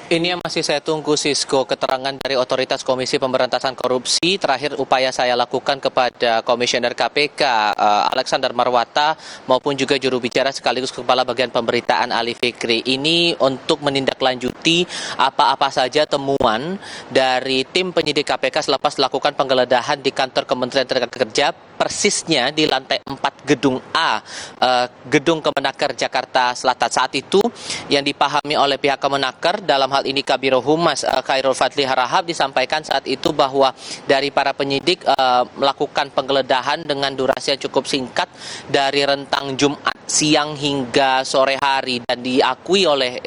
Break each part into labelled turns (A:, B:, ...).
A: Ini yang masih saya tunggu, Sisko, keterangan dari Otoritas Komisi Pemberantasan Korupsi. Terakhir upaya saya lakukan kepada Komisioner KPK, Alexander Marwata, maupun juga juru bicara sekaligus Kepala Bagian Pemberitaan Ali Fikri. Ini untuk menindaklanjuti apa-apa saja temuan dari tim penyidik KPK selepas melakukan penggeledahan di kantor Kementerian Tenaga Kerja, persisnya di lantai 4 Gedung A, Gedung Kemenaker Jakarta Selatan. Saat itu yang dipahami oleh pihak Kemenaker, dalam hal ini Kabiro Humas Khairul Fadli Harahap, disampaikan saat itu bahwa dari para penyidik melakukan penggeledahan dengan durasi yang cukup singkat dari rentang Jumat siang hingga sore hari, dan diakui oleh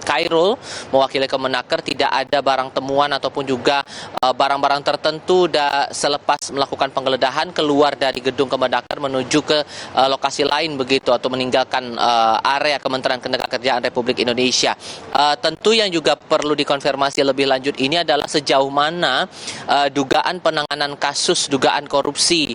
A: Khairul mewakili Kemenaker tidak ada barang temuan ataupun juga barang-barang tertentu selepas melakukan penggeledahan keluar dari gedung Kemenaker menuju ke lokasi lain begitu, atau meninggalkan area Kementerian Ketenagakerjaan Republik Indonesia. Tentu yang juga perlu dikonfirmasi lebih lanjut ini adalah sejauh mana dugaan penanganan kasus dugaan korupsi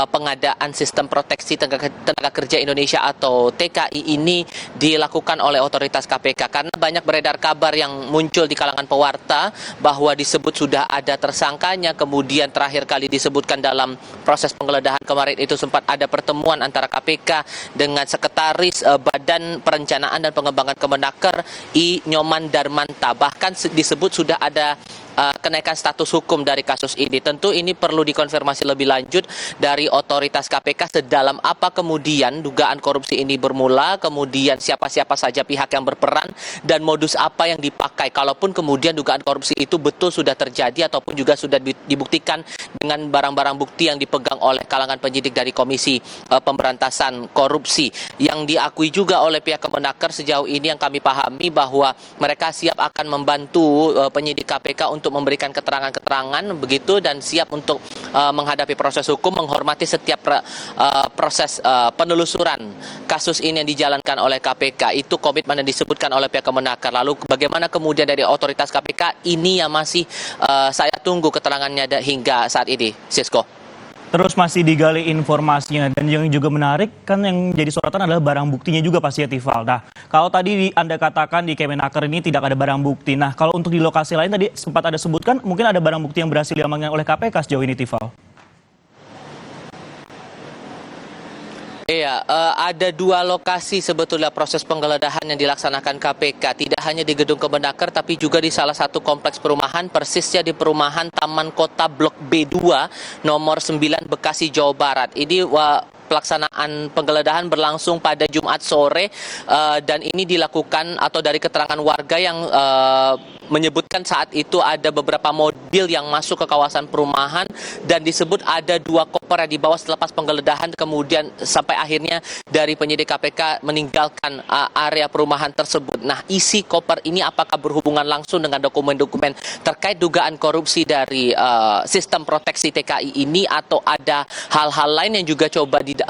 A: pengadaan sistem proteksi tenaga kerja Indonesia atau TKI ini dilakukan oleh otoritas KPK, karena banyak beredar kabar yang muncul di kalangan pewarta bahwa disebut sudah ada tersangkanya, kemudian terakhir kali disebutkan dalam proses penggeledahan kemarin itu sempat ada pertemuan antara KPK dengan Sekretaris Badan Perencanaan dan Pengembangan Kemenaker I Nyoman Darmanta, bahkan disebut sudah ada kenaikan status hukum dari kasus ini. Tentu ini perlu dikonfirmasi lebih lanjut dari otoritas KPK sedalam apa kemudian dugaan korupsi ini bermula, kemudian siapa-siapa saja pihak yang berperan, dan modus apa yang dipakai kalaupun kemudian dugaan korupsi itu betul sudah terjadi ataupun juga sudah dibuktikan dengan barang-barang bukti yang dipegang oleh kalangan penyidik dari Komisi Pemberantasan Korupsi. Yang diakui juga oleh pihak Kemenaker sejauh ini yang kami pahami bahwa mereka siap akan membantu penyidik KPK untuk memberikan keterangan-keterangan begitu, dan siap untuk menghadapi proses hukum, menghormati setiap proses penelusuran kasus ini yang dijalankan oleh KPK. Itu komitmen yang disebutkan oleh pihak Kemenaker. Lalu bagaimana kemudian dari otoritas KPK, ini yang masih saya tunggu keterangannya hingga saat ini, Sisko.
B: Terus masih digali informasinya, dan yang juga menarik kan yang jadi sorotan adalah barang buktinya juga pasti ya, Tifal. Nah, kalau tadi Anda katakan di Kemenaker ini tidak ada barang bukti. Nah, kalau untuk di lokasi lain tadi sempat ada sebutkan mungkin ada barang bukti yang berhasil diamankan oleh KPK sejauh ini, Tifal.
A: Iya, ada dua lokasi sebetulnya proses penggeledahan yang dilaksanakan KPK. Tidak hanya di Gedung Kemenaker, tapi juga di salah satu kompleks perumahan, persisnya di perumahan Taman Kota Blok B2, nomor 9, Bekasi, Jawa Barat. Ini pelaksanaan penggeledahan berlangsung pada Jumat sore, dan ini dilakukan atau dari keterangan warga yang menyebutkan saat itu ada beberapa mobil yang masuk ke kawasan perumahan, dan disebut ada 2 koper yang dibawa selepas penggeledahan, kemudian sampai akhirnya dari penyidik KPK meninggalkan area perumahan tersebut. Nah, isi koper ini apakah berhubungan langsung dengan dokumen-dokumen terkait dugaan korupsi dari sistem proteksi TKI ini, atau ada hal-hal lain yang juga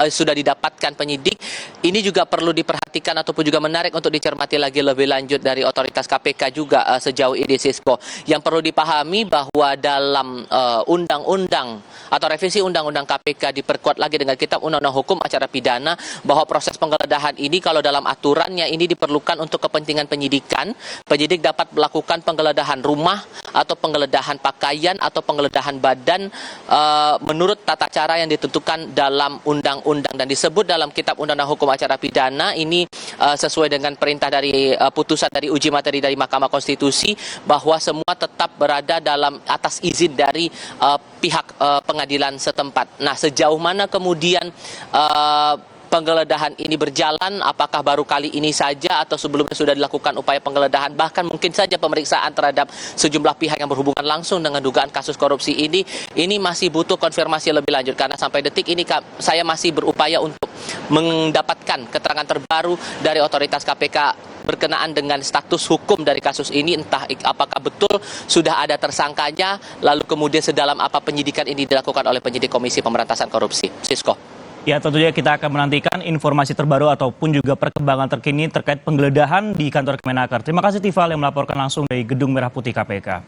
A: sudah didapatkan penyidik? Ini juga perlu diperhatikan ataupun juga menarik untuk dicermati lagi lebih lanjut dari otoritas KPK juga sejauh ini, Sisko. Yang perlu dipahami bahwa dalam undang-undang atau revisi undang-undang KPK diperkuat lagi dengan Kitab Undang-Undang Hukum Acara Pidana bahwa proses penggeledahan ini kalau dalam aturannya ini diperlukan untuk kepentingan penyidikan. Penyidik dapat melakukan penggeledahan rumah atau penggeledahan pakaian atau penggeledahan badan menurut tata cara yang ditentukan dalam undang-undang, dan disebut dalam Kitab Undang-Undang Hukum Acara Pidana ini sesuai dengan perintah dari putusan dari uji materi dari Mahkamah Konstitusi bahwa semua tetap berada dalam atas izin dari pihak pengadilan setempat. Nah, sejauh mana kemudian penggeledahan ini berjalan, apakah baru kali ini saja atau sebelumnya sudah dilakukan upaya penggeledahan, bahkan mungkin saja pemeriksaan terhadap sejumlah pihak yang berhubungan langsung dengan dugaan kasus korupsi ini masih butuh konfirmasi lebih lanjut, karena sampai detik ini saya masih berupaya untuk mendapatkan keterangan terbaru dari otoritas KPK berkenaan dengan status hukum dari kasus ini, entah apakah betul sudah ada tersangkanya, lalu kemudian sedalam apa penyidikan ini dilakukan oleh penyidik Komisi Pemberantasan Korupsi. Sisko.
B: Ya, tentunya kita akan menantikan informasi terbaru ataupun juga perkembangan terkini terkait penggeledahan di kantor Kemenaker. Terima kasih Tifal yang melaporkan langsung dari Gedung Merah Putih KPK.